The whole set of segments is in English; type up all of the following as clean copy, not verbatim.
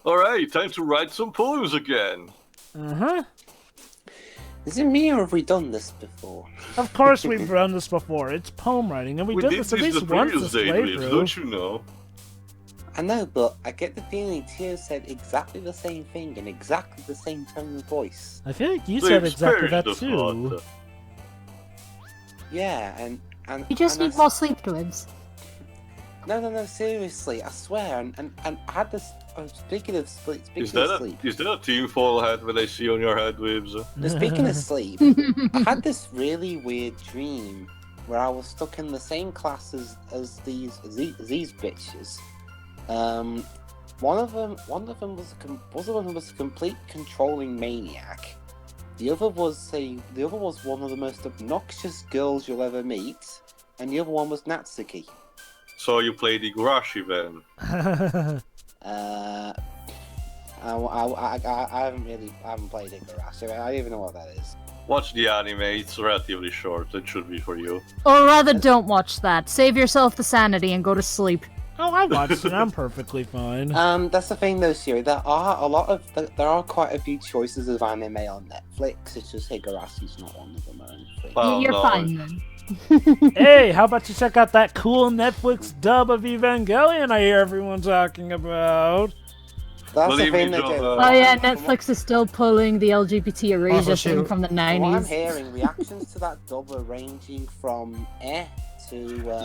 Alright, time to write some poems again. Uh-huh. Is it me or have we done this before? Of course we've done this before. It's poem writing, and we did this at least once this playthrough. Don't you know? I know, but I get the feeling Teo said exactly the same thing in exactly the same tone of voice. I feel like you said exactly that too. Yeah, and You just need more sleep, twins. No, seriously, I swear, and I had this. Oh, speaking of sleep, Is that a tinfoil hat that I see on your head, Wibbs? Now, speaking of sleep, I had this really weird dream where I was stuck in the same class as these bitches. One of them was a complete controlling maniac. The other was one of the most obnoxious girls you'll ever meet, and the other one was Natsuki. So you played Igarashi then? I haven't played Igarashi. I don't even know what that is. Watch the anime, it's relatively short, it should be for you. Or rather, don't watch that. Save yourself the sanity and go to sleep. Oh, I watched it. I'm perfectly fine. That's the thing though, Siri. There are quite a few choices of anime on Netflix. It's just Higarashi's not one of them, I don't think. Well, You're no. fine then. Hey, how about you check out that cool Netflix dub of Evangelion I hear everyone talking about? That's the Believe me, thing that Joe, Oh yeah, Netflix is still pulling the LGBT erasure thing from the 90s. What I'm hearing, reactions to that dub are ranging from to...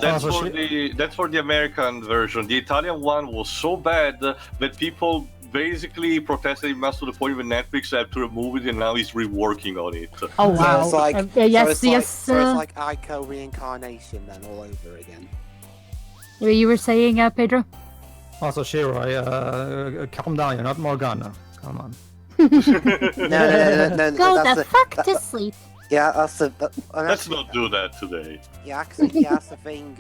That's for the American version. The Italian one was so bad that people basically protested him to the point that Netflix had to remove it, and now he's reworking on it. Oh wow! So it's like, yes. So it's like Ico reincarnation then all over again. You were saying, Pedro? Also, Shiro, calm down. You're not Morgana. Come on. No. Go the fuck to sleep. Yeah, that's the. Let's not do that today. Yeah, actually, that's the thing.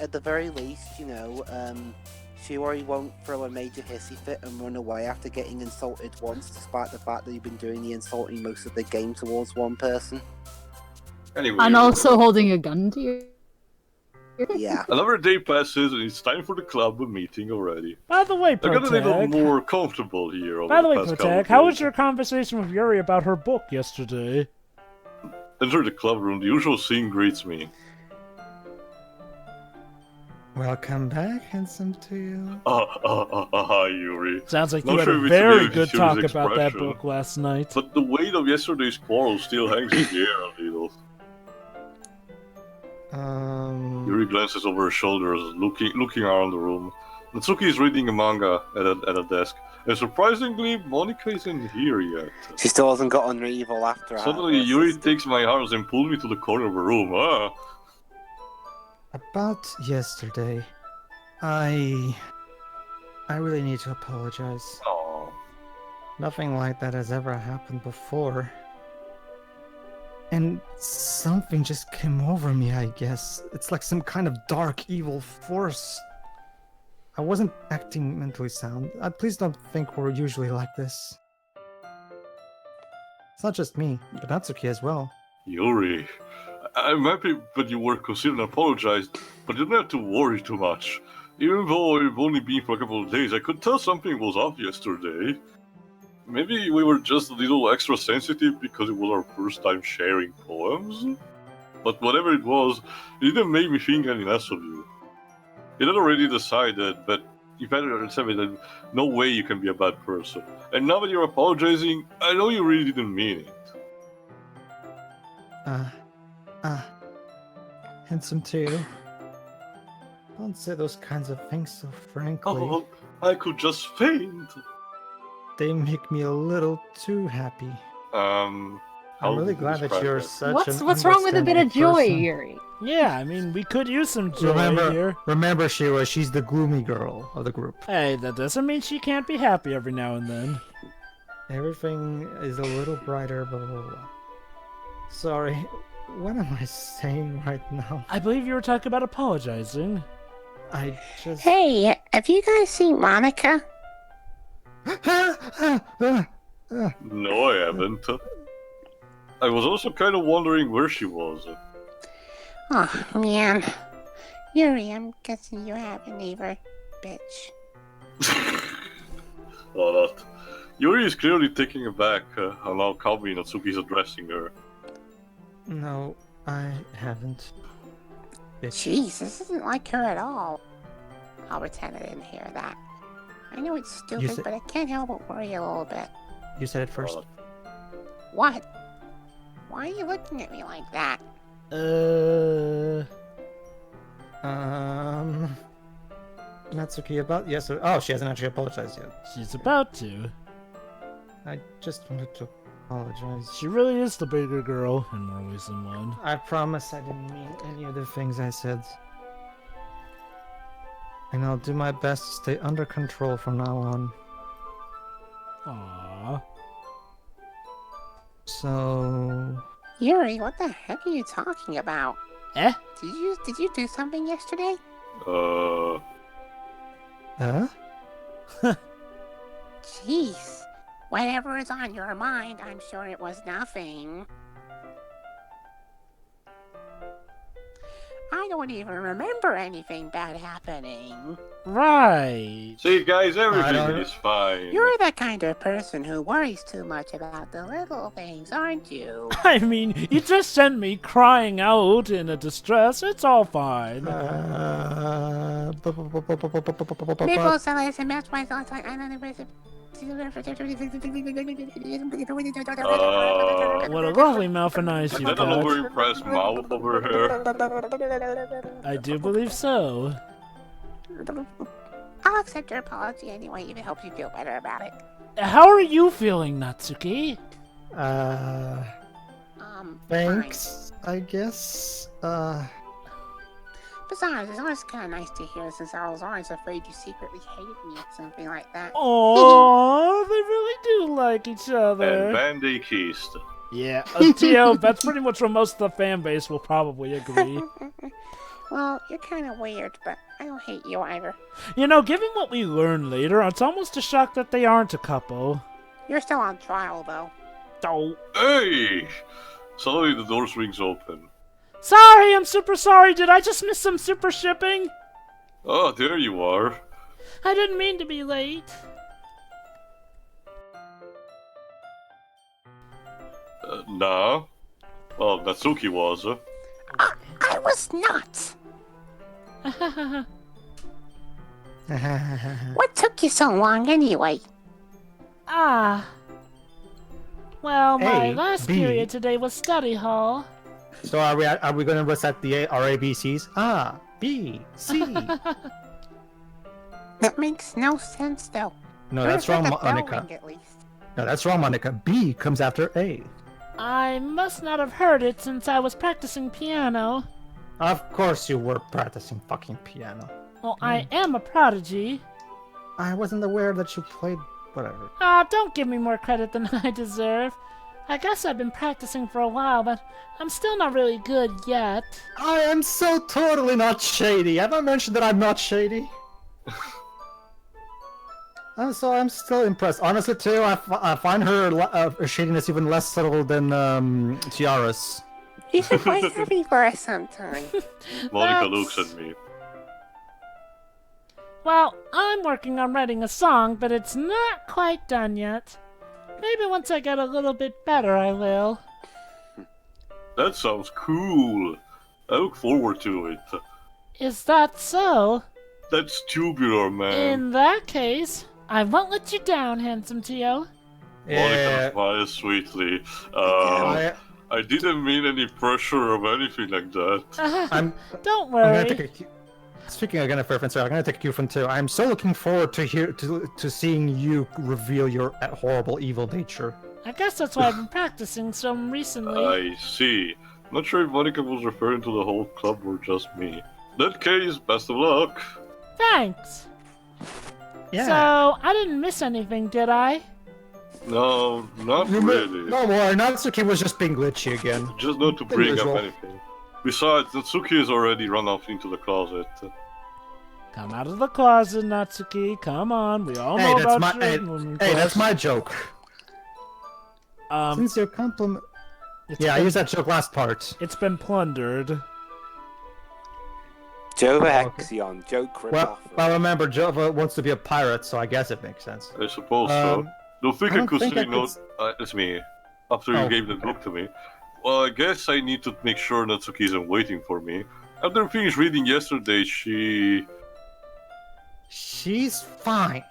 At the very least, Shiori won't throw a major hissy fit and run away after getting insulted once, despite the fact that you've been doing the insulting most of the game towards one person. Anyway, And also holding a gun to you. Yeah. Another day passes, and it's time for the club meeting already. By the way, I got a little Protag. more comfortable here. By the way, past couple Protag, of how days. was your conversation with Yuri about her book yesterday? Enter the club room. The usual scene greets me. Welcome back, HandsomeTeo. Hi, Yuri. Sounds like Not you had sure a if it's very really good serious talk about that expression. book last night. But the weight of yesterday's quarrel still hangs in the air a little. Yuri glances over her shoulders, looking around the room. Natsuki is reading a manga at a desk, and surprisingly, Monika isn't here yet. She still hasn't got on evil after. Suddenly, Yuri takes my arms and pulls me to the corner of the room. About yesterday, I really need to apologize. Aww. Nothing like that has ever happened before. And something just came over me, I guess. It's like some kind of dark, evil force. I wasn't acting mentally sound. Please don't think we're usually like this. It's not just me, but Natsuki as well. Yuri, I'm happy that you were considered and apologized, but you don't have to worry too much. Even though I've only been for a couple of days, I could tell something was off yesterday. Maybe we were just a little extra sensitive because it was our first time sharing poems? But whatever it was, it didn't make me think any less of you. It had already decided that if I had said that no way you can be a bad person. And now that you're apologizing, I know you really didn't mean it. HandsomeTeo. Don't say those kinds of things so frankly. Oh, I could just faint. They make me a little too happy. I'm How really would you glad that describe you're that? such an What's wrong with a bit of understanding joy, person. Yuri? Yeah, I mean, we could use some joy here. Remember, Shira, she's the gloomy girl of the group. Hey, that doesn't mean she can't be happy every now and then. Everything is a little brighter, blah, blah, blah. Sorry, what am I saying right now? I believe you were talking about apologizing. I just... Hey, have you guys seen Monika? No, I haven't. I was also kind of wondering where she was. Oh, man. Yuri, I'm guessing you haven't either, bitch. Well, that. Yuri is clearly taken aback on how calmly Natsuki's addressing her. No, I haven't. Jeez, this isn't like her at all. I'll pretend I didn't hear that. I know it's stupid, said- but I can't help but worry a little bit. You said it first. What? Why are you looking at me like that? Natsuki about yes. Oh, she hasn't actually apologized yet. She's about to. I just wanted to apologize. She really is the bigger girl in more ways than one. I promise I didn't mean any of the things I said. And I'll do my best to stay under control from now on. Aww. So... Yuri, what the heck are you talking about? Eh? Did you do something yesterday? Huh? Jeez. Whatever is on your mind, I'm sure it was nothing. I don't even remember anything bad happening. Right. See, guys, everything don't- is fine. You're the kind of person who worries too much about the little things, aren't you? I mean, you just sent me crying out in a distress. It's all fine. People sell SMS by thoughts like I don't know. What a lovely mouth and eyes Is you've that an got. overimpressed mouth over here? I do believe so. I'll accept your apology anyway if it helps you feel better about it. How are you feeling, Natsuki? Thanks, I guess. Besides, it's always kind of nice to hear since I was always afraid you secretly hated me or something like that. Oh, they really do like each other. And then they kissed. Yeah, Teo, that's pretty much what most of the fan base will probably agree. Well, you're kind of weird, but I don't hate you either. You know, given what we learn later, it's almost a shock that they aren't a couple. You're still on trial, though. Oh. Hey! Suddenly the door swings open. Sorry, I'm super sorry. Did I just miss some super shipping? Oh, there you are. I didn't mean to be late. Nah. Well, Natsuki was. I was not. What took you so long anyway? Ah. Well, my A, last B. period today was study hall. So are we going to recite our ABCs? A, B, C. That makes no sense, though. No, that's Where's wrong, the bell Monika. ring, at least? No, that's wrong, Monika. B comes after A. I must not have heard it since I was practicing piano. Of course you were practicing fucking piano. Well, I am a prodigy. I wasn't aware that you played whatever. Ah, don't give me more credit than I deserve. I guess I've been practicing for a while, but I'm still not really good yet. I am so totally not shady. Have I mentioned that I'm not shady? So I'm still impressed. Honestly, too, I find her shadiness even less subtle than Tiara's. You should play happy for us sometime. Monika looks at me. Well, I'm working on writing a song, but it's not quite done yet. Maybe once I get a little bit better, I will. That sounds cool. I look forward to it. Is that so? That's tubular, man. In that case, I won't let you down, HandsomeTeo. Monika smiles sweetly. I didn't mean any pressure or anything like that. Don't I'm worry. gonna take speaking again of reference, I'm gonna take a cue from two. I'm so looking forward to seeing you reveal your horrible evil nature. I guess that's why I've been practicing some recently. I see. Not sure if Monika was referring to the whole club or just me. In that case, best of luck. Thanks. Yeah. So, I didn't miss anything, did I? No, not really. No more. Natsuki was just being glitchy again. Just not to bring up usual. anything. Besides, Natsuki has already run off into the closet. Come out of the closet, Natsuki. Come on, we all Hey, know that's about my your hey, that's my joke. Um, Since your compliment. it's Yeah, I been, used that joke last part. It's been plundered. Jova okay. Hexion, Joe Kripoff. Well, remember, Jova wants to be a pirate, so I guess it makes sense. I suppose so. Don't think I I don't could think say I no. could It's me. After you Oh, gave the book to me. Well, I guess I need to make sure Natsuki isn't waiting for me. After I finished reading yesterday, She's fine.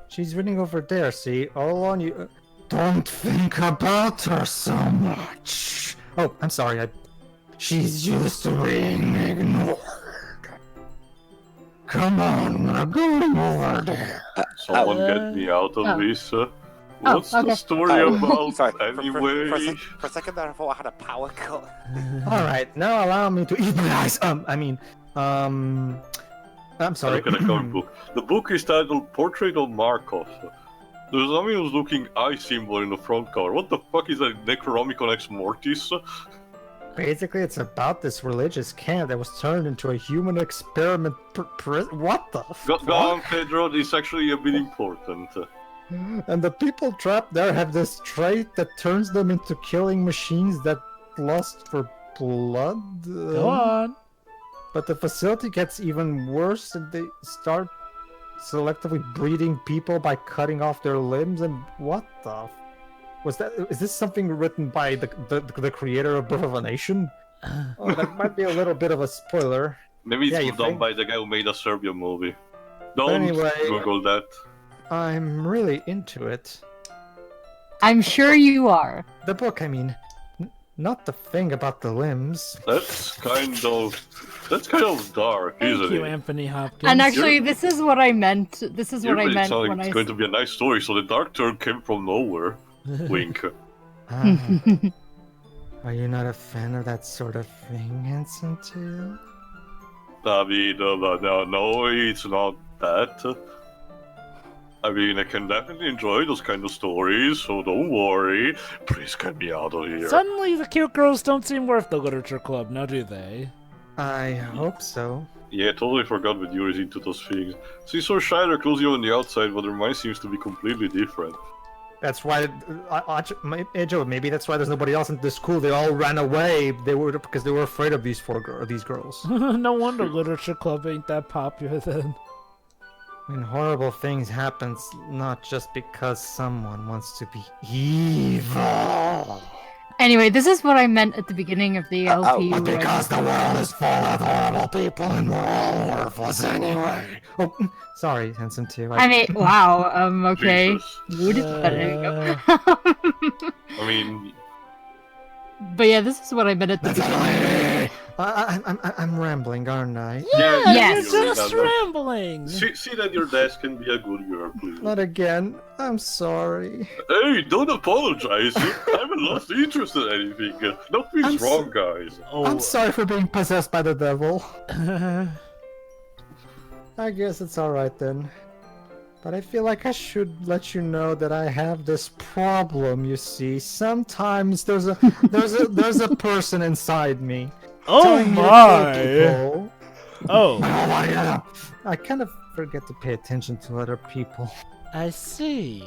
She's reading over there, see? All on you. Don't think about her so much. Oh, I'm sorry. She's used to being ignored. Come on, we're going over there. Someone get me out of this. What's okay. the story about Sorry, anyway? for a second there I thought I had a power cut. Alright, now allow me to eat my eyes. I'm sorry. Look at the comic book. The book is titled Portrait of Markov. There's an ominous looking eye symbol in the front cover. What the fuck is that, Necronomicon Ex Mortis? Basically, it's about this religious camp that was turned into a human experiment. What the fuck? Go on, Pedro, it's actually a bit important. And the people trapped there have this trait that turns them into killing machines that lust for blood. Go on. But the facility gets even worse, and they start selectively breeding people by cutting off their limbs. And what the? Is this something written by the creator of Birth of a Nation? Oh, that might be a little bit of a spoiler. Maybe it's Yeah, you done think? by the guy who made a Serbian movie. Don't Anyway- Google that. I'm really into it. I'm sure you are. The book, I mean, not the thing about the limbs. That's kind of dark, Thank isn't you, it? Anthony Hopkins. And actually, this is what I meant. This is what I Usually meant it's not like when I it's going to be a nice story, so the dark turn came from nowhere. Wink. Ah, are you not a fan of that sort of thing, HandsomeTeo? I mean, no, it's not that. I mean, I can definitely enjoy those kind of stories, so don't worry. Please get me out of here. Suddenly, the cute girls don't seem worth the literature club, now do they? I hope so. Yeah, I totally forgot that Yuri's into those things. She's so shy they're cozy on the outside, but her mind seems to be completely different. That's why, Joe, maybe that's why there's nobody else in the school. They all ran away. Because they were afraid of these girls. No wonder literature club ain't that popular then. When horrible things happen, not just because someone wants to be evil. Anyway, this is what I meant at the beginning of the LP. But because the world is full of horrible people and we're all worthless anyway. Oh, sorry, HandsomeTeo. I mean, wow. Okay. Jesus. Rude. There you go. I mean, But yeah, this is what I meant at the beginning. I'm rambling, aren't I? Yeah, Yes. you're just rambling. sit at your desk and be a good girl, please. Not again. I'm sorry. Hey, don't apologize. I haven't lost interest in anything. Nothing's wrong, guys. I'm sorry for being possessed by the devil. I guess it's alright then. But I feel like I should let you know that I have this problem, you see. Sometimes there's a person inside me. Oh telling me to kill my! people. Oh, I kind of forget to pay attention to other people. I see.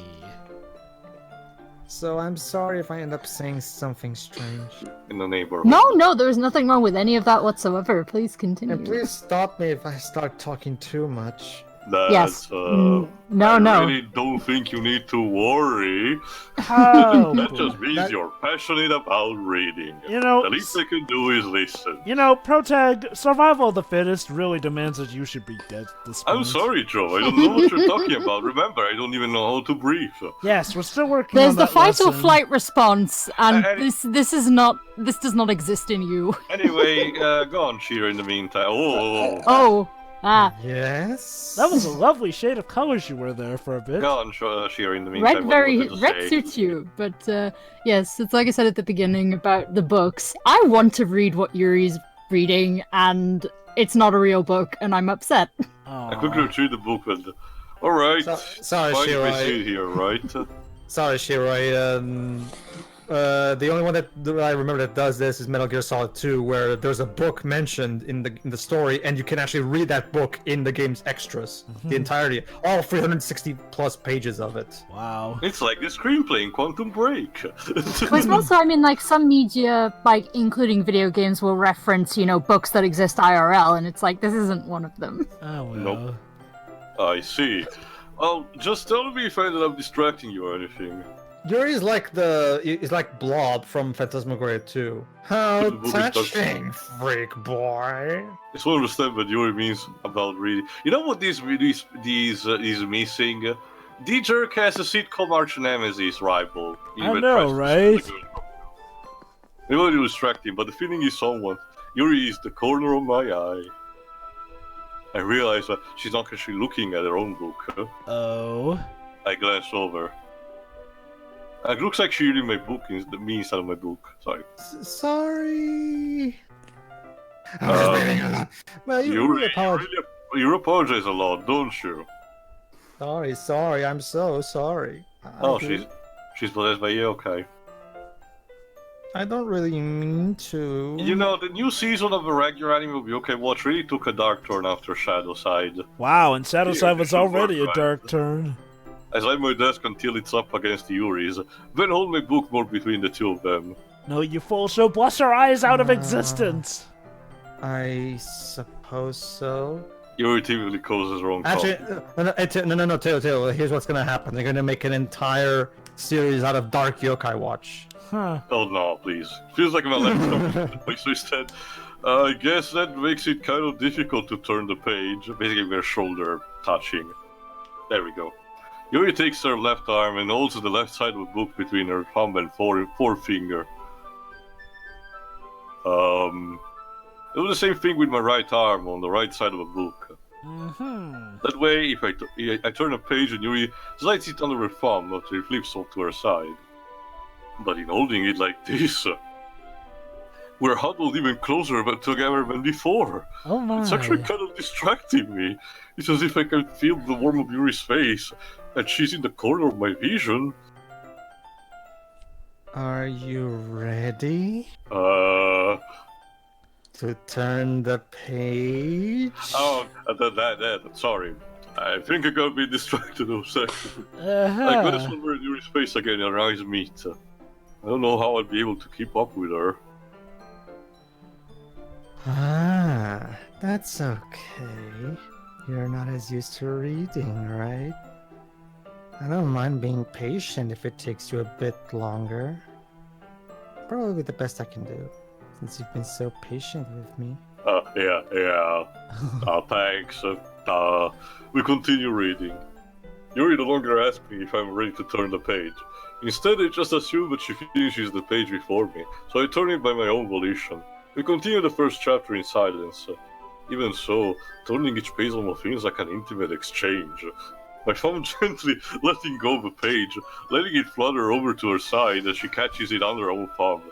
So I'm sorry if I end up saying something strange. In the neighborhood. No, there's nothing wrong with any of that whatsoever. Please continue. And please stop me if I start talking too much. Yes. I No. really don't think you need to worry. Oh, That just means That- you're passionate about reading. You know, The least I can do is listen. Protag, survival of the fittest really demands that you should be dead at this point. I'm sorry, Joe. I don't know what you're talking about. Remember, I don't even know how to breathe. Yes, we're still working There's on the that fight or lesson. flight response, and And- this does not exist in you. Anyway, go on, Shira, in the meantime. Oh, Yes? That was a lovely shade of colors you were there for a bit. Go on, Shira, in the meantime. red suits you. But yes, it's like I said at the beginning about the books. I want to read what Yuri's reading, and it's not a real book, and I'm upset. I quickly retrieved the book, but... Alright, sorry, fine if Shira. I sit here, right? Sorry, Shiro. the only one that I remember that does this is Metal Gear Solid 2, where there's a book mentioned in the story, and you can actually read that book in the game's extras, the entirety, all 360 plus pages of it. Wow. It's like the screenplay in Quantum Break. But also, I mean, like, some media, like, including video games, will reference, books that exist IRL, and it's like, this isn't one of them. Oh, well. Nope. I see. Well, just tell me if I ended up distracting you or anything. Yuri is like Blob from Phantasmagoria 2. How touching, freak boy. I just want to understand what Yuri means about reading. You know what these missing? D-Jerk has a sitcom arch nemesis rival. I know, right? They want to distract him, but the feeling is someone. Yuri is the corner of my eye. I realize that she's not actually looking at her own book. Huh? Oh. I glance over. It looks like she's reading my book, me inside of my book. Sorry. Sorry. I was just reading a lot. Well, you apologize a lot, don't you? Sorry, I'm so sorry. She's possessed by you, okay. I don't really mean to. You know, the new season of the regular anime will be okay. Watch really took a dark turn after Shadowside. Wow, and Shadowside was already a dark turn. I slide my desk until it's up against Yuri's, then hold my book more between the two of them. No, you fool, she'll bless her eyes out of existence! I suppose so. Yuri typically closes her own Actually, no, Teo, here's what's gonna happen. They're gonna make an entire series out of Dark Yokai Watch. Huh. Oh no, please. Feels like my laptop. So instead, I guess that makes it kind of difficult to turn the page. Basically, their shoulder touching. There we go. Yuri takes her left arm and holds the left side of the book between her thumb and forefinger. It was the same thing with my right arm on the right side of the book. Mm-hmm. That way, if I turn a page and Yuri slides it under her thumb until it flips off to her side. But in holding it like this, we're huddled even closer together than before. Oh my. It's actually kind of distracting me. It's as if I can feel the warmth of Yuri's face, and she's in the corner of my vision. Are you ready? To turn the page? Oh, sorry. I think I got a bit distracted for a second. Uh-huh. I got to somewhere in Yuri's face again and our eyes meet. I don't know how I'd be able to keep up with her. Ah, that's okay. You're not as used to reading, right? I don't mind being patient if it takes you a bit longer. Probably the best I can do, since you've been so patient with me. Yeah. Thanks. We continue reading. Yuri no longer asks me if I'm ready to turn the page. Instead, I just assume that she finishes the page before me, so I turn it by my own volition. We continue the first chapter in silence. Even so, turning each page almost feels like an intimate exchange. My thumb gently letting go of the page, letting it flutter over to her side as she catches it under her own thumb.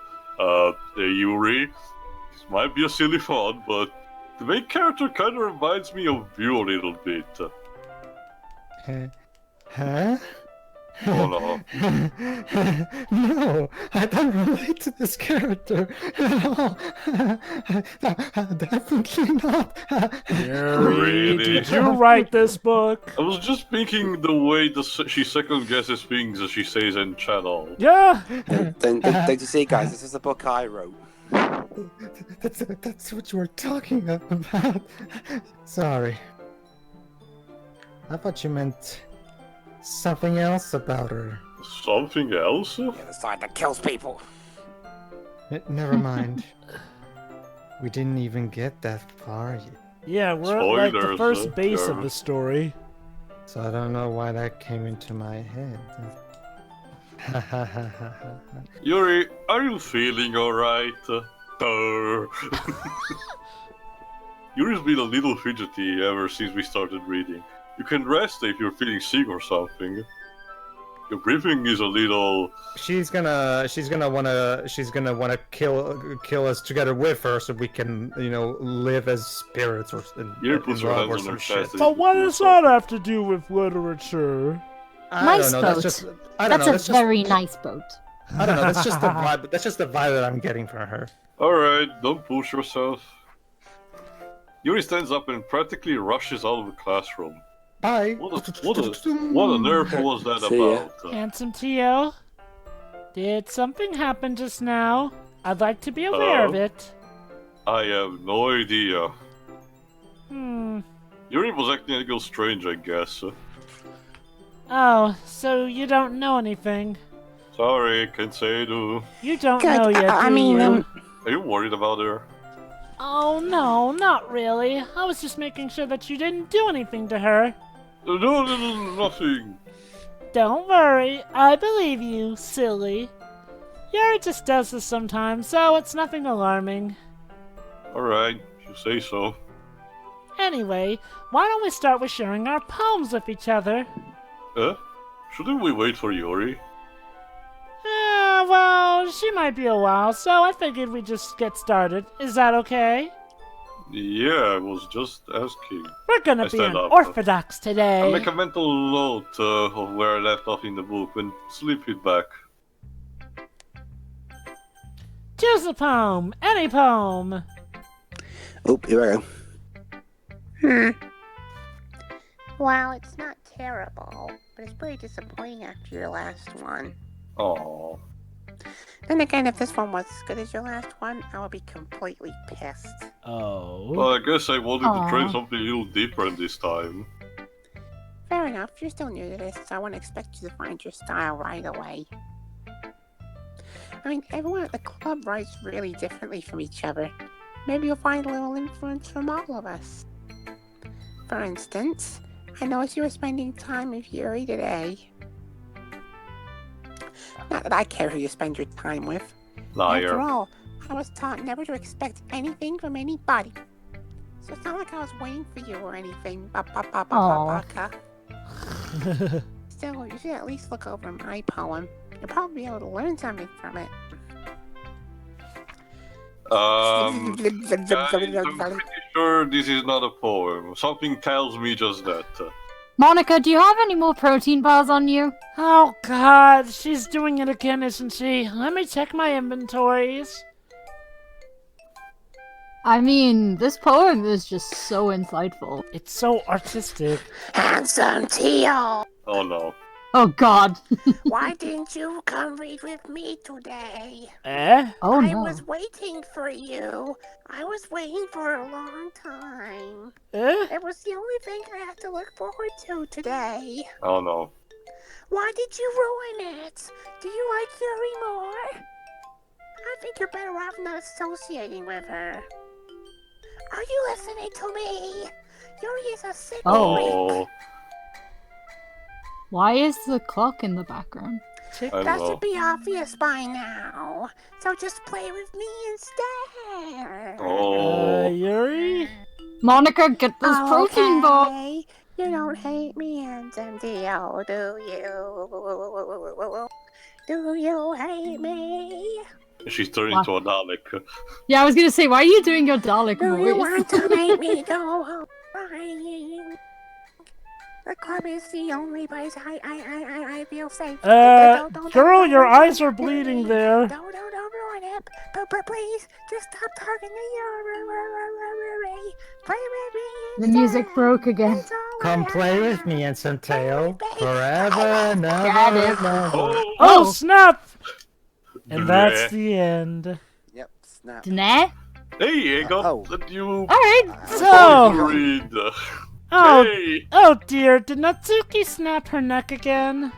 Yuri, this might be a silly thought, but the main character kind of reminds me of you a little bit. Huh? Oh no. No, I don't relate to this character at all. Definitely not. Yuri, Really? did you write this book? I was just thinking the way she second guesses things as she says in channel. Yeah. Don't you see, guys? This is the book I wrote. That's what you were talking about. Sorry. I thought you meant something else about her. Something else? Yeah, the side that kills people. Never mind. We didn't even get that far yet. Yeah, we're at like the Spoilers, first base yeah. of the story. So I don't know why that came into my head. Yuri, are you feeling alright? Yuri's been a little fidgety ever since we started reading. You can rest if you're feeling sick or something. Your breathing is a little. She's gonna wanna kill us together with her so we can, live as spirits or Yuri puts her love hands or on some her shit. chest. But what does that have to do with literature? I Nice don't know. boat. That's just. I don't That's know. a very nice boat. I don't know. That's just the vibe. That's just the vibe that I'm getting from her. Alright, don't push yourself. Yuri stands up and practically rushes out of the classroom. Bye. What on earth was that See ya. about? HandsomeTeo, did something happen just now? I'd like to be aware of it. I have no idea. Hmm. Yuri was acting a little strange, I guess. Oh, so you don't know anything. Sorry, can't say I do. You don't Good, know yet, I do mean, you? Are you worried about her? Oh, no, not really. I was just making sure that you didn't do anything to her. No, nothing. Don't worry, I believe you, silly. Yuri just does this sometimes, so it's nothing alarming. Alright, you say so. Anyway, why don't we start with sharing our poems with each other? Shouldn't we wait for Yuri? Well, she might be a while, so I figured we'd just get started. Is that okay? Yeah, I was just asking. We're gonna I be stand up. unorthodox I'll today. make a mental note of where I left off in the book and slip it back. Choose a poem, any poem. Oh, here I go. Well, it's not terrible, but it's pretty disappointing after your last one. Aww. Then again, if this one was as good as your last one, I would be completely pissed. Oh. Well, I guess I wanted to try Aw. something a little different this time. Fair enough, you're still new to this, so I wouldn't expect you to find your style right away. I mean, everyone at the club writes really differently from each other. Maybe you'll find a little influence from all of us. For instance, I noticed you were spending time with Yuri today. Not that I care who you spend your time with. After Liar. all, I was taught never to expect anything from anybody. So it's not like I was waiting for you or anything. Aw. Still, you should at least look over my poem. You'll probably be able to learn something from it. I'm pretty sure this is not a poem. Something tells me just that. Monika, do you have any more protein bars on you? Oh god, she's doing it again, isn't she? Let me check my inventories. I mean, this poem is just so insightful. It's so artistic. HandsomeTeo! Oh no. Oh god. Why didn't you come read with me today? Eh? Oh I no. was waiting for you. I was waiting for a long time. Eh? It was the only thing I had to look forward to today. Oh no. Why did you ruin it? Do you like Yuri more? I think you're better off not associating with her. Are you listening to me? Yuri is a sick freak. Oh. Why is the clock in the background? I That don't know. should be obvious by now. So just play with me instead. Oh. Yuri? Monika, get this protein bar! Okay. You don't hate me, HandsomeTeo, do you? Do you hate me? She's turning into a Dalek. Yeah, I was gonna say, why are you doing your Dalek Do you voice? want to make me go home crying? The club is the only place I feel safe. Don't girl, your ruin eyes are it. bleeding there. Don't ruin it. But please, just stop talking to Yuri. Play with me. The music broke again. It's all Come I play with have. me, HandsomeTeo. Baby. Forever and Got ever it. and ever. Oh. Oh, snap! And Bleh. that's the end. Yep, snap. Nah. Hey, I got Oh. the new Alright. So- to read. Oh, Hey! oh dear, did Natsuki snap her neck again?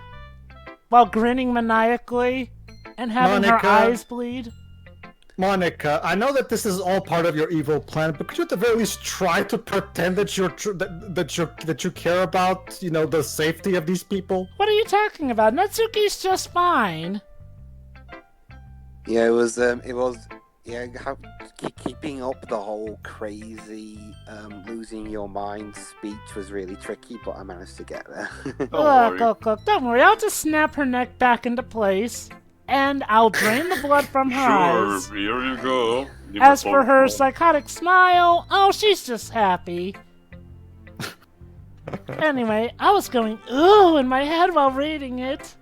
While grinning maniacally and having her Monika. eyes bleed? Monika, I know that this is all part of your evil plan, but could you at the very least try to pretend that that you care about, you know, the safety of these people? What are you talking about? Natsuki's just fine. Yeah, keeping up the whole crazy, losing your mind speech was really tricky, but I managed to get there. Look, don't worry, I'll just snap her neck back into place, and I'll drain the blood from her Sure, eyes. here you go. Give As me for her phone. psychotic smile, oh, she's just happy. Anyway, I was going ooh in my head while reading it.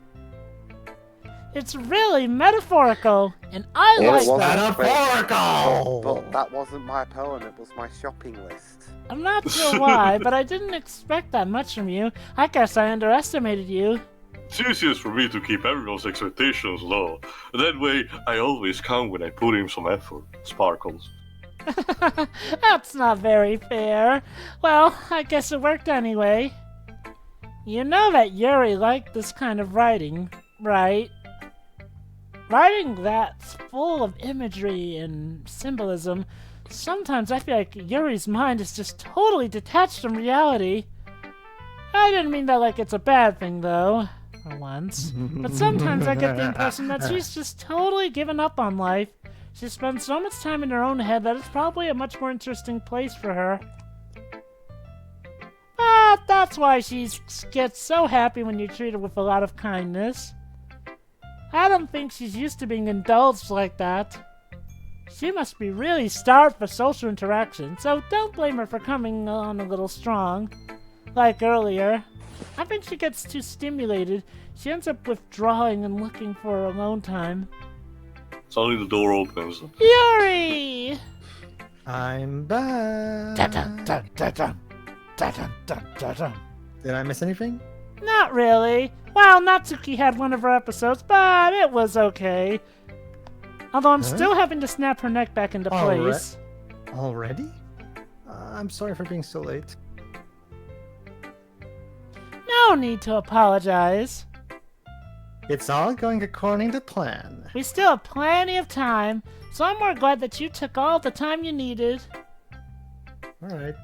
It's really metaphorical, and I Yeah, like well, that. Metaphorical! But that wasn't my poem, it was my shopping list. I'm not sure why, but I didn't expect that much from you. I guess I underestimated you. It's easiest for me to keep everyone's expectations low. That way, I always come when I put in some effort. Sparkles. That's not very fair. Well, I guess it worked anyway. You know that Yuri liked this kind of writing, right? Writing that's full of imagery and symbolism. Sometimes I feel like Yuri's mind is just totally detached from reality. I didn't mean that like it's a bad thing, though, for once. But sometimes I get the impression that she's just totally given up on life. She spends so much time in her own head that it's probably a much more interesting place for her. But that's why she gets so happy when you treat her with a lot of kindness. I don't think she's used to being indulged like that. She must be really starved for social interaction, so don't blame her for coming on a little strong. Like earlier. I think she gets too stimulated. She ends up withdrawing and looking for alone time. Suddenly the door opens. Yuri! I'm back. Da-dun, dun, da-dun. Da-dun, dun, da-dun. Did I miss anything? Not really. Well, Natsuki had one of her episodes, but it was okay. Although I'm still having to snap her neck back into place. Already? I'm sorry for being so late. No need to apologize. It's all going according to plan. We still have plenty of time, so I'm more glad that you took all the time you needed. Alright.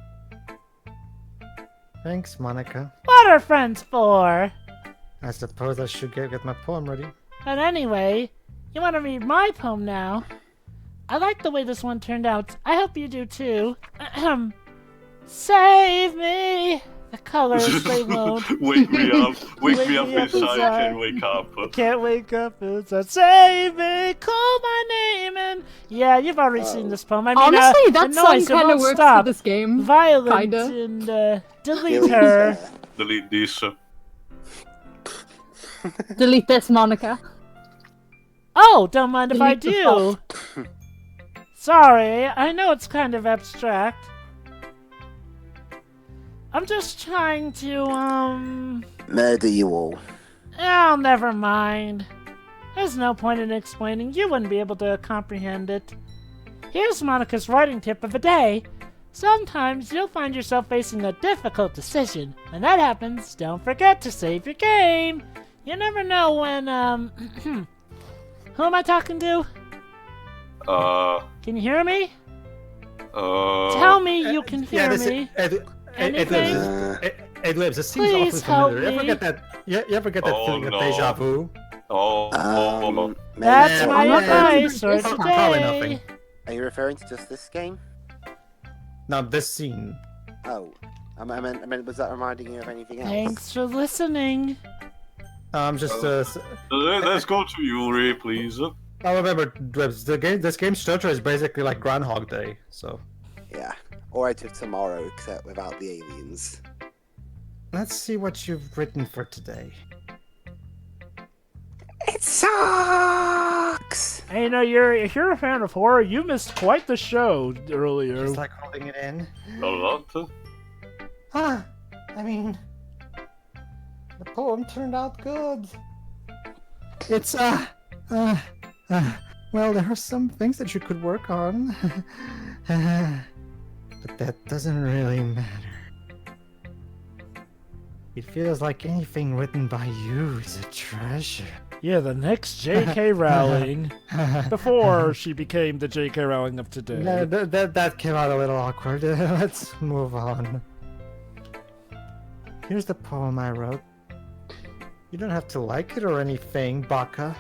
Thanks, Monika. What are friends for? I suppose I should get my poem ready. But anyway, you want to read my poem now? I like the way this one turned out. I hope you do too. Ahem. Save me! The colors, they won't. Wake me up. Wake Wake me up me up inside. inside. Can't wake up. Can't wake up inside. Save me! Call my name and... Yeah, you've already seen this poem. I mean, Honestly, that the song noise, it kind of won't works stop. for this game. Violent Kinda. and delete her. Delete this. Delete this, Monika. Oh, don't mind if I Delete the do. Sorry, I know it's kind of abstract. I'm just trying to, Murder you all. Oh, never mind. There's no point in explaining. You wouldn't be able to comprehend it. Here's Monika's writing tip of the day. Sometimes you'll find yourself facing a difficult decision. When that happens, don't forget to save your game. You never know when, Who am I talking to? Can you hear me? Tell me you can hear me. Anything? It lives. It seems Please awfully familiar. help You ever me. get that? You ever get that Oh, feeling of no. deja vu? That's maybe- my Yeah, advice for it's probably today. nothing. Are you referring to just this game? Now this scene. Oh, I meant, was that reminding you of anything else? Thanks for listening. I'm just. Let's go to Yuri, please. I remember this game's structure is basically like Groundhog Day. So Yeah, or Edge of Tomorrow, except without the aliens. let's see what you've written for today. It sucks! Hey, if you're a fan of horror, you missed quite the show earlier. Just like holding it in. A lot. Huh. I mean, the poem turned out good. It's well, there are some things that you could work on, but that doesn't really matter. It feels like anything written by you is a treasure. Yeah, the next J.K. Rowling. Before she became the J.K. Rowling of today. No, that came out a little awkward. Let's move on. Here's the poem I wrote. You don't have to like it or anything, Baka.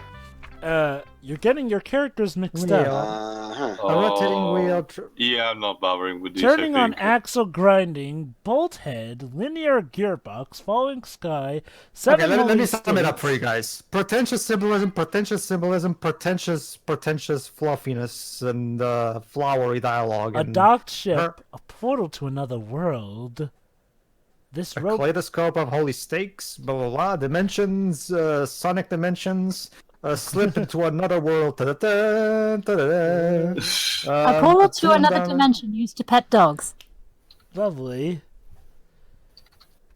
You're getting your characters mixed Wheel. up. A rotating wheel. Yeah, I'm not bothering with this. Turning I on think. axle grinding, bolt head, linear gearbox, falling sky, Okay, seven let me holy sum it up states. for you guys. Pretentious symbolism, pretentious fluffiness, and flowery dialogue. A and docked ship, a portal to another world. This a rope. kaleidoscope of holy stakes, blah blah blah, dimensions, sonic dimensions, slip into another world. Ta-da-da, ta-da-da. A portal to turn another down- dimension used to pet dogs. Lovely.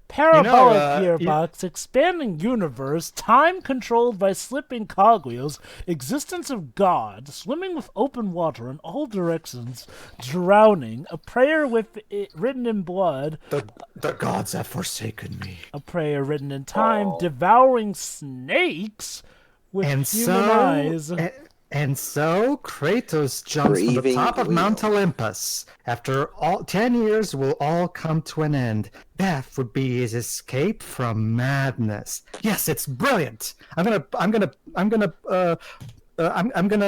Parabolic you- gearbox, expanding universe, time controlled by slipping cogwheels, existence of God, swimming with open water in all directions, drowning, a prayer with it written in blood, The gods have forsaken me. a prayer written in time, devouring snakes with And human so, eyes. and so Kratos jumps from the Breathing top of wheel. Mount Olympus. After 10 years will all come to an end. Death would be his escape from madness. Yes, it's brilliant. I'm gonna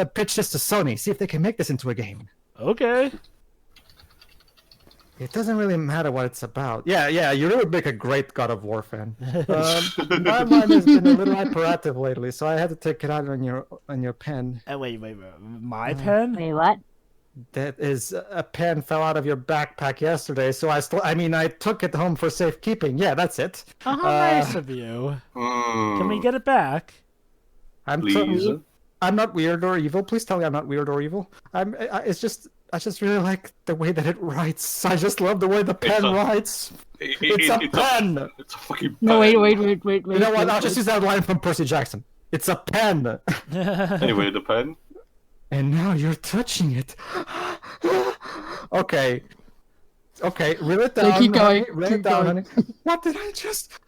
pitch this to Sony. See if they can make this into a game. Okay. It doesn't really matter what it's about. Yeah, you really would make a great God of War fan. My mind has been a little hyperactive lately, so I had to take it out on your pen. Wait. My pen? Wait, what? That is, a pen fell out of your backpack yesterday, so I took it home for safekeeping. Yeah, that's it. Oh, how nice of you. Can we get it back? Please. I'm not weird or evil. Please tell me I'm not weird or evil. I just really like the way that it writes. I just love the way the pen writes. It's a pen! It's a fucking pen. No, wait. You know what? I'll just use that line from Percy Jackson. It's a pen! Anyway, the pen. And now you're touching it. Okay, reel it down. keep going, Honey. Reel keep it down, going. honey. What did I just...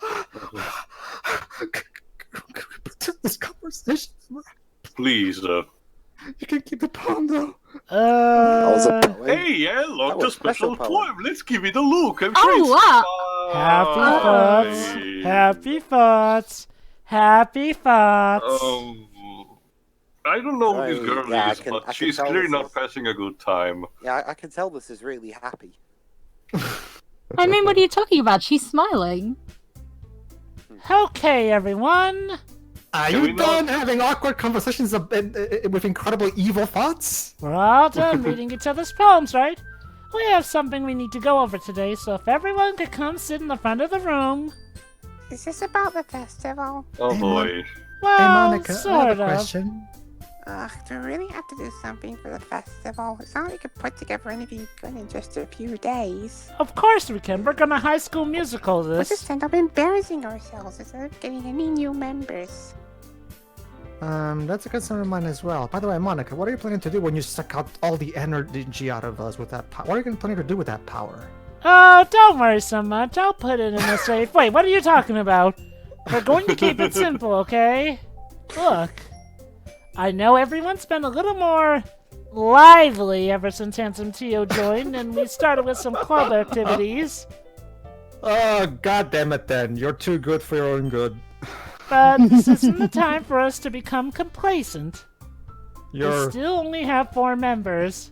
This conversation... Please. You can keep the poem, though. That was a poem. Hey, I love That the was special special poem. poem. Let's give it a look. I'm Oh, sure it's wow. Happy fine. thoughts. Happy thoughts. Happy thoughts. I don't know who this Right, girl yeah, is, I can but she's tell clearly this not is- passing a good time. Yeah, I can tell this is really happy. I mean, what are you talking about? She's smiling. Okay, everyone. Are Can we you not- done having awkward conversations with incredible evil thoughts? We're all done reading each other's poems, right? We have something we need to go over today, so if everyone could come sit in the front of the room. Is this about the festival? Oh Hey, boy. Well, Hey, Monica, I have sort a of. question. Ugh, do we really have to do something for the festival? It's not like we could put together anything good in just a few days. Of course we can. We're gonna High School Musical We'll just this. end up embarrassing ourselves instead of getting any new members. That's a concern of mine as well. By the way, Monica, what are you planning to do when you suck out all the energy out of us with that power? What are you planning to do with that power? Oh, don't worry so much. I'll put it in a safe. Wait, what are you talking about? We're going to keep it simple, okay? Look, I know everyone's been a little more lively ever since HandsomeTeo joined, and we started with some club activities. Oh, god damn it then. You're too good for your own good. But this isn't the time for us to become complacent. We You're... still only have 4 members.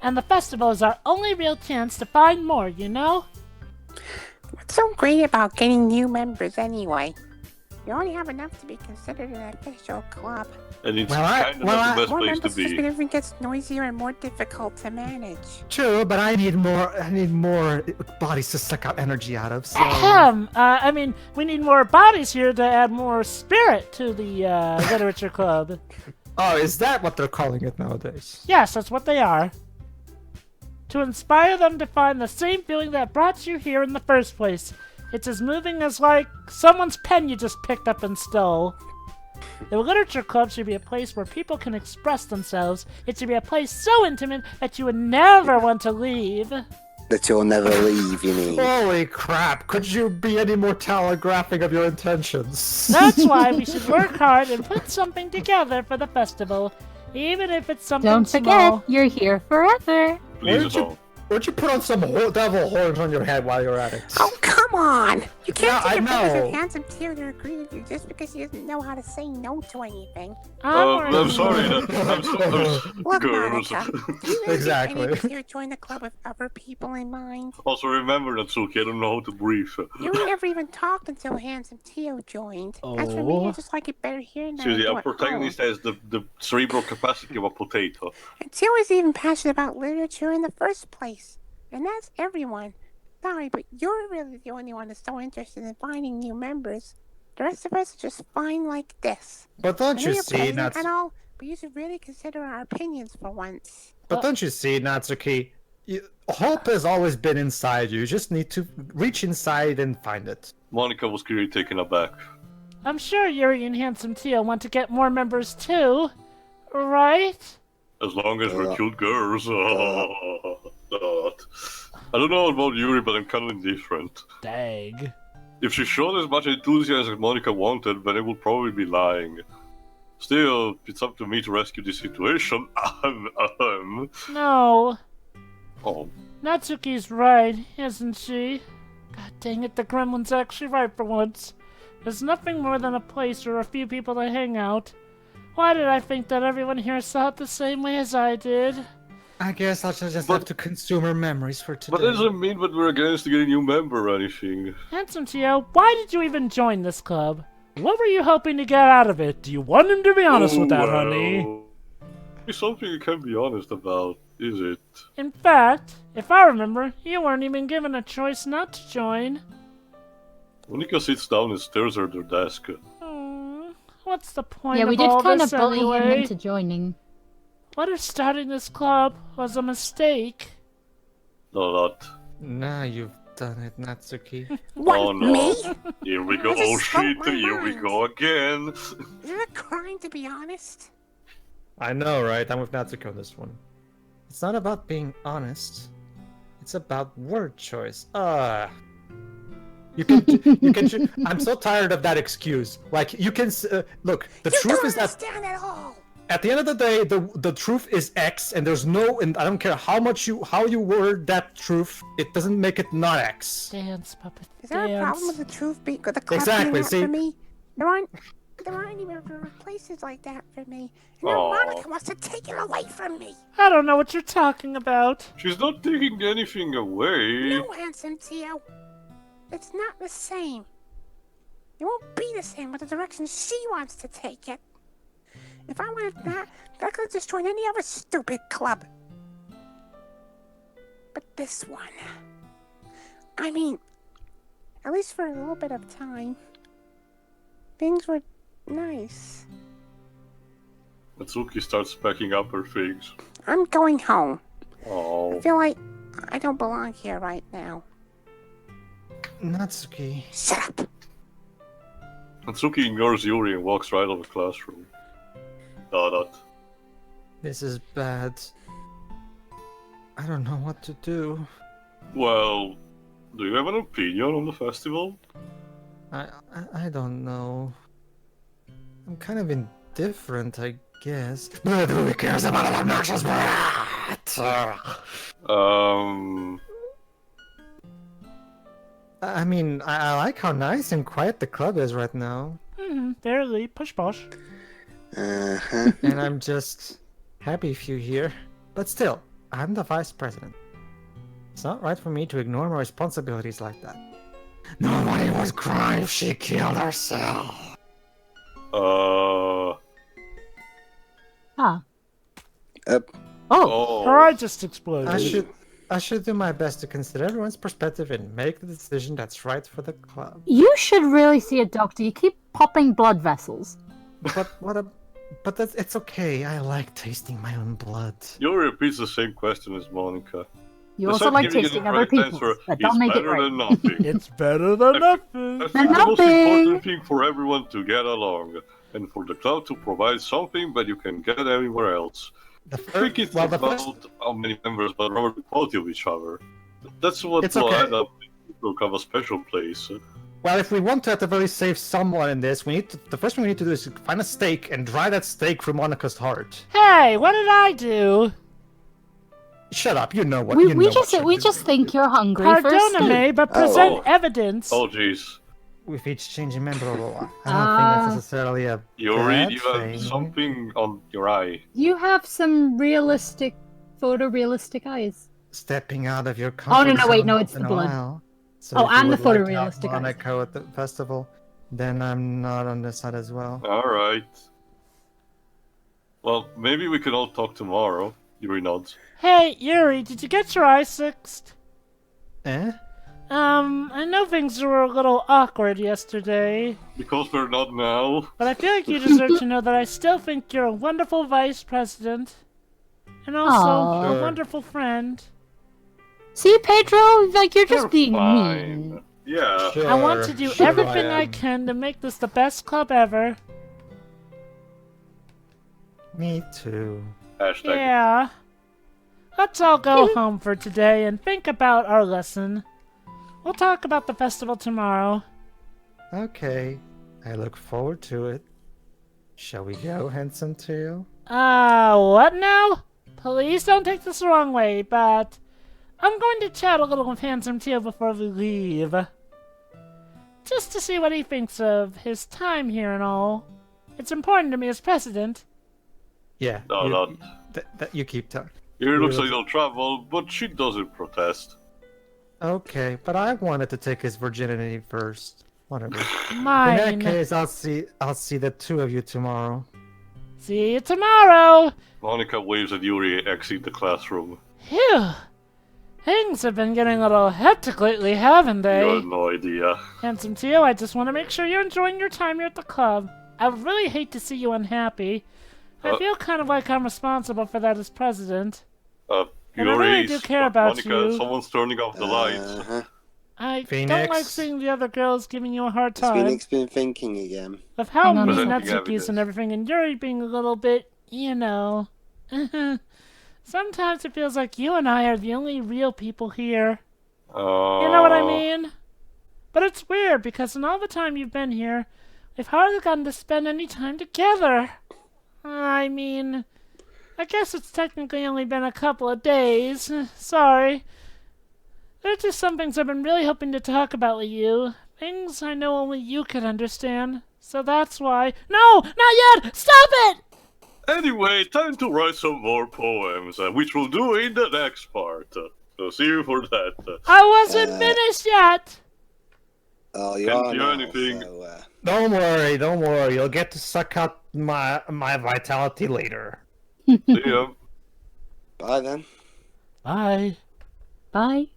And the festival is our only real chance to find more, you know? What's so great about getting new members anyway? You only have enough to be considered an official club. And it's Well, I- kind of well, not I- the best More place members to just mean be. everything gets noisier and more difficult to manage. True, but I need more bodies to suck out energy out of, so... I mean, we need more bodies here to add more spirit to the literature club. Oh, is that what they're calling it nowadays? Yes, that's what they are. To inspire them to find the same feeling that brought you here in the first place. It's as moving as, like, someone's pen you just picked up and stole. The literature club should be a place where people can express themselves. It should be a place so intimate that you would never want to leave. That you'll never leave, you mean? Holy crap, could you be any more telegraphic of your intentions? That's why we should work hard and put something together for the festival, even if it's something Don't forget, small. you're here forever. Please don't. Why don't you put on some devil horns on your head while you're at it? Oh, come on! You can't Yeah, I take a brother know. of HandsomeTeo to agree with you just because he doesn't know how to say no to anything. I'm sorry. I'm so, Look, girls. Monica, do you really Exactly. think any of us here join the club with other people in mind? Also remember, Natsuki, I don't know how to breathe. You never even talked until HandsomeTeo joined. As for me, I just like it better here than I Seriously, do our at home. protagonist has the cerebral capacity of a potato. And Teo is even passionate about literature in the first place. And that's everyone. Sorry, but you're really the only one that's so interested in finding new members. The rest of us are just fine like this. But I don't know you you're see, president and all, but you should really consider our opinions for once. But don't you see, Natsuki? Hope has always been inside you. You just need to reach inside and find it. Monika was clearly taken aback. I'm sure Yuri and HandsomeTeo want to get more members too, right? As long as we're cute girls. I don't know about Yuri, but I'm kind of indifferent. Dang. If she showed as much enthusiasm as Monika wanted, then it would probably be lying. Still, it's up to me to rescue this situation. No. Oh. Natsuki's right, isn't she? God dang it, the gremlin's actually right for once. There's nothing more than a place for a few people to hang out. Why did I think that everyone here saw it the same way as I did? I guess I'll just have to consume her memories for today. But that doesn't mean that we're against getting a new member or anything. HandsomeTeo, why did you even join this club? What were you hoping to get out of it? Do you want him to be honest with that, honey? It's something you can't be honest about, is it? In fact, if I remember, you weren't even given a choice not to join. Monika sits down and stares at her desk. What's the point Yeah, we of did all kind this of bully him anyway? into joining. What if starting this club was a mistake? No, not. Now you've done it, Natsuki. What, Oh no. me? Here we go. I just Oh spoke shit, my here we mind. go again. Is it a crime to be honest? I know, right? I'm with Natsuki on this one. It's not about being honest. It's about word choice. You can. I'm so tired of that excuse. Like you can look. The You truth don't is that understand at all. at the end of the day, the truth is X, and there's no. And I don't care how you word that truth. It doesn't make it not X. Dance, puppet, Is there a problem with dance. the truth being the club Exactly, being that see? for me? There aren't even places like that for me. And now Aw. Monika wants to take it away from me. I don't know what you're talking about. She's not taking anything away. No, HandsomeTeo. It's not the same. It won't be the same with the direction she wants to take it. If I wanted that could just join any other stupid club. But this one, I mean, at least for a little bit of time, things were nice. Natsuki starts packing up her things. I'm going home. I Oh. feel like I don't belong here right now. Natsuki. Shut up. Natsuki ignores Yuri and walks right out of the classroom. Dot. This is bad. I don't know what to do. Well, do you have an opinion on the festival? I don't know. I'm kind of indifferent, I guess. But who cares about an obnoxious brat? I mean, I like how nice and quiet the club is right now. Barely. Push push. And I'm just happy if you're here. But still, I'm the vice president. It's not right for me to ignore my responsibilities like that. Nobody would cry if she killed herself. Huh. Uh, Oh. Her eye just exploded. I should do my best to consider everyone's perspective and make the decision that's right for the club. You should really see a doctor. You keep popping blood vessels. But it's okay. I like tasting my own blood. Yuri repeats the same question as Monika. You also like Besides giving tasting the other correct people's. answer, That it's don't make it better right. than nothing. It's better than nothing. I think Than the most nothing. important thing for everyone to get along, and for the club to provide something that you can get anywhere else. I think it's not about how many members, but rather the quality of each other. That's what It's will okay. end up will have a special place. Well, if we want to at the very save someone in this, the first thing we need to do is find a stake and drive that stake through Monika's heart. Hey, what did I do? Shut up! You know what? We you know just what we you're just doing. think you're hungry for a Pardon steak. me, but present Oh. evidence. Oh jeez. With each changing member, blah, blah, blah. I don't think that's necessarily a Yuri, bad you have thing. something on your eye. You have some photorealistic eyes. Stepping out of your no, comfort no, wait, zone no, once it's in the a blood. while. So Oh, if you and the would like to have photorealistic eyes. Monika at the festival, then I'm not on this side as well. Alright. Well, maybe we can all talk tomorrow. Yuri nods. Hey, Yuri, did you get your eye fixed? Eh? I know things were a little awkward yesterday, Because we're not now. but I feel like you deserve to know that I still think you're a wonderful vice president. And also Aw. a wonderful friend. See, Pedro, like you're just You're being fine. mean. Yeah. I want to do Sure everything I am. can to make this the best club ever. Me too. Hashtag. Yeah. Let's all go home for today and think about our lesson. We'll talk about the festival tomorrow. Okay, I look forward to it. Shall we go, HandsomeTeo? What now? Please don't take this the wrong way, but I'm going to chat a little with HandsomeTeo before we leave. Just to see what he thinks of his time here and all. It's important to me as president. Yeah. No, you, not. you keep talking. Yuri looks like he'll travel, but she doesn't protest. Okay, but I wanted to take his virginity first. Whatever. In Mine. that case, I'll see the two of you tomorrow. See you tomorrow. Monika waves at Yuri exiting the classroom. Phew. Things have been getting a little hectic lately, haven't You they? have no idea. HandsomeTeo, I just want to make sure you're enjoying your time here at the club. I really hate to see you unhappy. I feel kind of like I'm responsible for that as president. And I Yuri, really do care about Monika, you. someone's turning off the lights. Uh-huh. I don't Phoenix. like seeing the other girls giving you a hard Has time. Phoenix been thinking again? With how Hang on. mean Presenting Natsuki is evidence. and everything, and Yuri being a little bit, you know. Sometimes it feels like you and I are the only real people here. You know what I mean? But it's weird, because in all the time you've been here, we've hardly gotten to spend any time together. I mean, I guess it's technically only been a couple of days. Sorry. There's just some things I've been really hoping to talk about with you. Things I know only you can understand. So that's why— No! Not yet! Stop it! Anyway, time to write some more poems, which we'll do in the next part. So see you for that. I wasn't Uh, finished yet! Oh, you Can't are do now, anything. so, Don't worry. You'll get to suck out my vitality later. See ya. bye then. Bye. Bye.